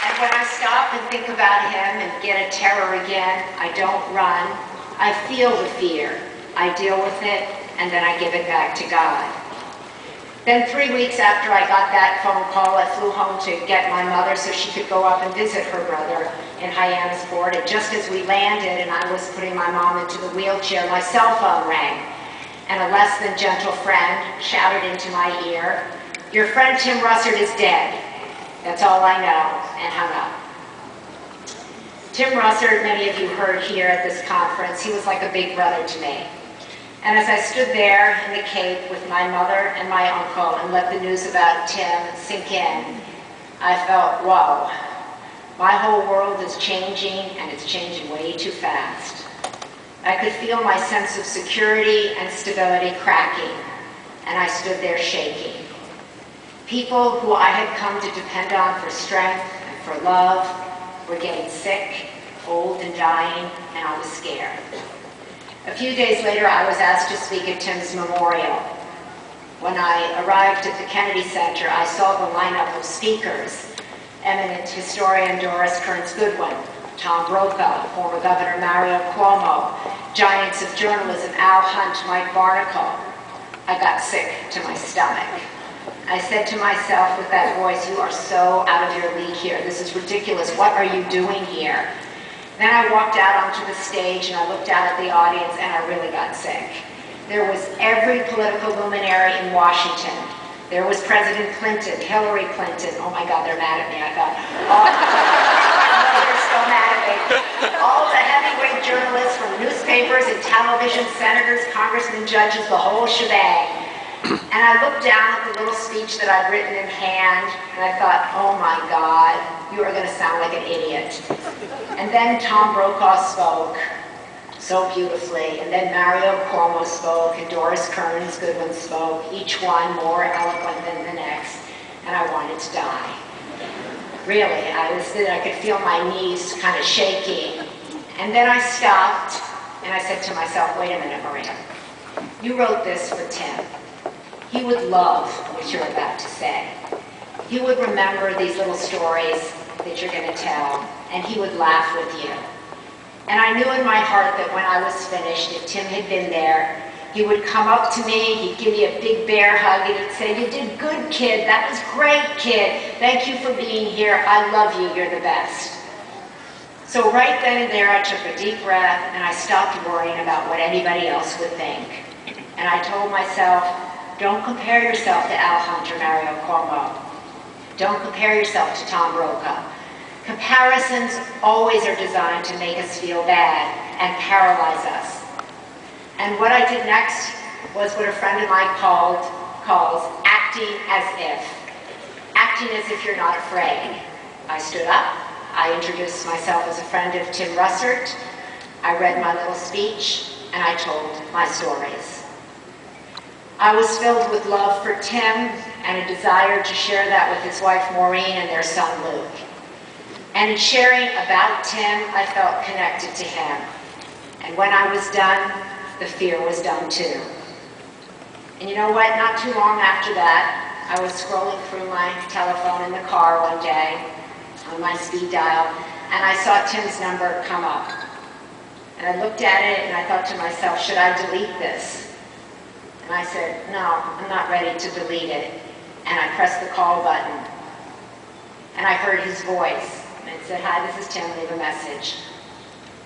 And when I stop and think about him and get a terror again, I don't run. I feel the fear. I deal with it, and then I give it back to God. Then 3 weeks after I got that phone call, I flew home to get my mother so she could go up and visit her brother in Hyannisport. And just as we landed and I was putting my mom into the wheelchair, my cell phone rang. And a less than gentle friend shouted into my ear, "Your friend Tim Russert is dead. That's all I know," and hung up. Tim Russert, many of you heard here at this conference, he was like a big brother to me. And as I stood there in the Cape with my mother and my uncle and let the news about Tim sink in, I felt, whoa, my whole world is changing, and it's changing way too fast. I could feel my sense of security and stability cracking, and I stood there shaking. People who I had come to depend on for strength and for love were getting sick, old and dying, and I was scared. A few days later, I was asked to speak at Tim's memorial. When I arrived at the Kennedy Center, I saw the lineup of speakers: eminent historian Doris Kearns Goodwin, Tom Brokaw, former Governor Mario Cuomo, giants of journalism Al Hunt, Mike Barnicle. I got sick to my stomach. I said to myself with that voice, "You are so out of your league here. This is ridiculous. What are you doing here?" Then I walked out onto the stage and I looked out at the audience and I really got sick. There was every political luminary in Washington. There was President Clinton, Hillary Clinton. Oh my God, they're mad at me, I thought. They're still mad at me. All the heavyweight journalists from newspapers and television, senators, congressmen, judges, the whole shebang. And I looked down at the little speech that I'd written in hand, and I thought, oh my God, you are going to sound like an idiot. And then Tom Brokaw spoke so beautifully, and then Mario Cuomo spoke, and Doris Kearns Goodwin spoke, each one more eloquent than the next, and I wanted to die. Really, I could feel my knees kind of shaking. And then I stopped, and I said to myself, wait a minute, Maria, you wrote this for Tim. He would love what you're about to say. He would remember these little stories that you're going to tell, and he would laugh with you. And I knew in my heart that when I was finished, if Tim had been there, he would come up to me, he'd give me a big bear hug, and he'd say, "You did good, kid. That was great, kid. Thank you for being here. I love you. You're the best." So right then and there, I took a deep breath, and I stopped worrying about what anybody else would think. And I told myself, don't compare yourself to Al Hunt or Mario Cuomo. Don't compare yourself to Tom Brokaw. Comparisons always are designed to make us feel bad and paralyze us. And what I did next was what a friend of mine calls acting as if. Acting as if you're not afraid. I stood up. I introduced myself as a friend of Tim Russert. I read my little speech, and I told my stories. I was filled with love for Tim and a desire to share that with his wife Maureen and their son Luke. And in sharing about Tim, I felt connected to him. And when I was done, the fear was done too. And you know what? Not too long after that, I was scrolling through my telephone in the car one day on my speed dial, and I saw Tim's number come up. And I looked at it and I thought to myself, should I delete this? And I said, no, I'm not ready to delete it. And I pressed the call button. And I heard his voice. And it said, "Hi, this is Tim, leave a message."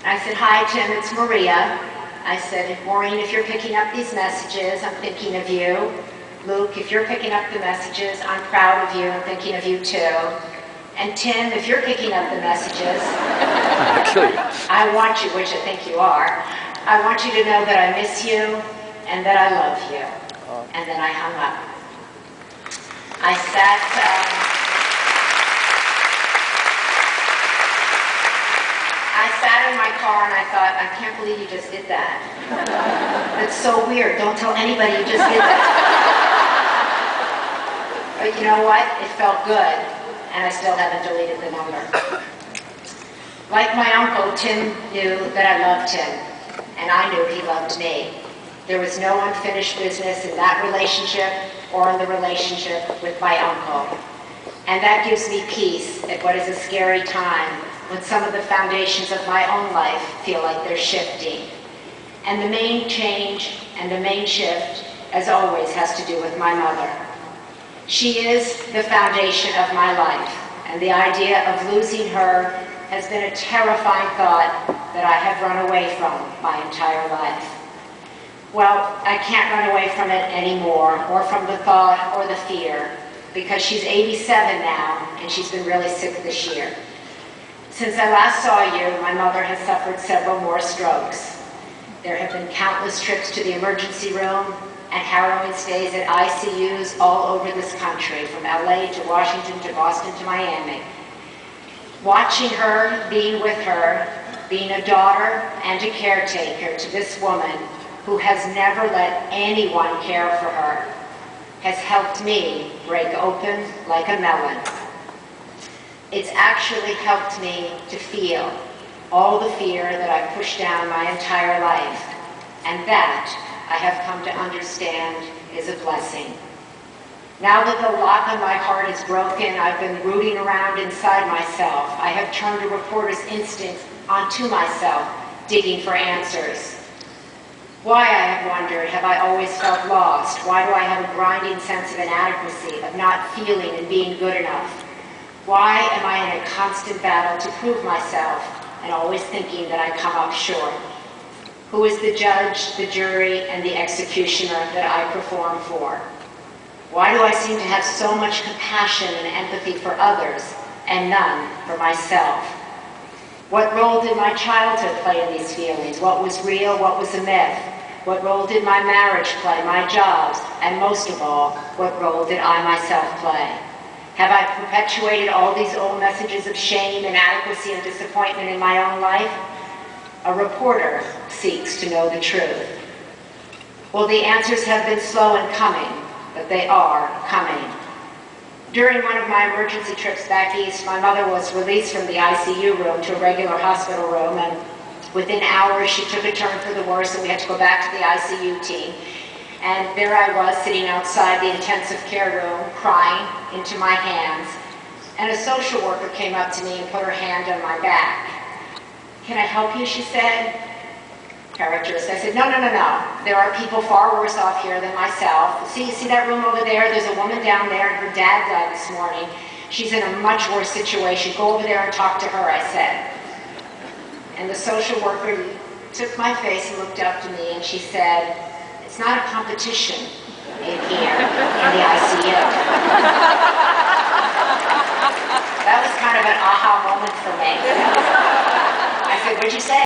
And I said, "Hi, Tim, it's Maria." I said, "Maureen, if you're picking up these messages, I'm thinking of you. Luke, if you're picking up the messages, I'm proud of you and thinking of you too. And Tim, if you're picking up the messages, I want you, which I think you are, I want you to know that I miss you and that I love you." And then I hung up. I sat in my car and I thought, I can't believe you just did that. That's so weird. Don't tell anybody you just did that. But you know what? It felt good, and I still haven't deleted the number. Like my uncle, Tim knew that I loved him, and I knew he loved me. There was no unfinished business in that relationship or in the relationship with my uncle. And that gives me peace at what is a scary time when some of the foundations of my own life feel like they're shifting. And the main change and the main shift, as always, has to do with my mother. She is the foundation of my life, and the idea of losing her has been a terrifying thought that I have run away from my entire life. Well, I can't run away from it anymore, or from the thought or the fear, because she's 87 now, and she's been really sick this year. Since I last saw you, my mother has suffered several more strokes. There have been countless trips to the emergency room and harrowing stays at ICUs all over this country, from LA to Washington to Boston to Miami. Watching her, being with her, being a daughter and a caretaker to this woman who has never let anyone care for her, has helped me break open like a melon. It's actually helped me to feel all the fear that I've pushed down my entire life, and that I have come to understand is a blessing. Now that the lock on my heart is broken, I've been rooting around inside myself. I have turned a reporter's instinct onto myself, digging for answers. Why, I have wondered, have I always felt lost? Why do I have a grinding sense of inadequacy, of not feeling and being good enough? Why am I in a constant battle to prove myself and always thinking that I come up short? Who is the judge, the jury, and the executioner that I perform for? Why do I seem to have so much compassion and empathy for others and none for myself? What role did my childhood play in these feelings? What was real? What was a myth? What role did my marriage play, my jobs, and most of all, what role did I myself play? Have I perpetuated all these old messages of shame, inadequacy, and disappointment in my own life? A reporter seeks to know the truth. Well, the answers have been slow in coming, but they are coming. During one of my emergency trips back east, my mother was released from the ICU room to a regular hospital room, and within hours she took a turn for the worse, and we had to go back to the ICU team. And there I was, sitting outside the intensive care room, crying into my hands, and a social worker came up to me and put her hand on my back. "Can I help you?" she said. Characteristic. I said, no. There are people far worse off here than myself. See that room over there? There's a woman down there, and her dad died this morning. She's in a much worse situation. Go over there and talk to her, I said. And the social worker took my face and looked up to me, and she said, "It's not a competition in here, in the ICU." That was kind of an aha moment for me. I said, "What'd you say?"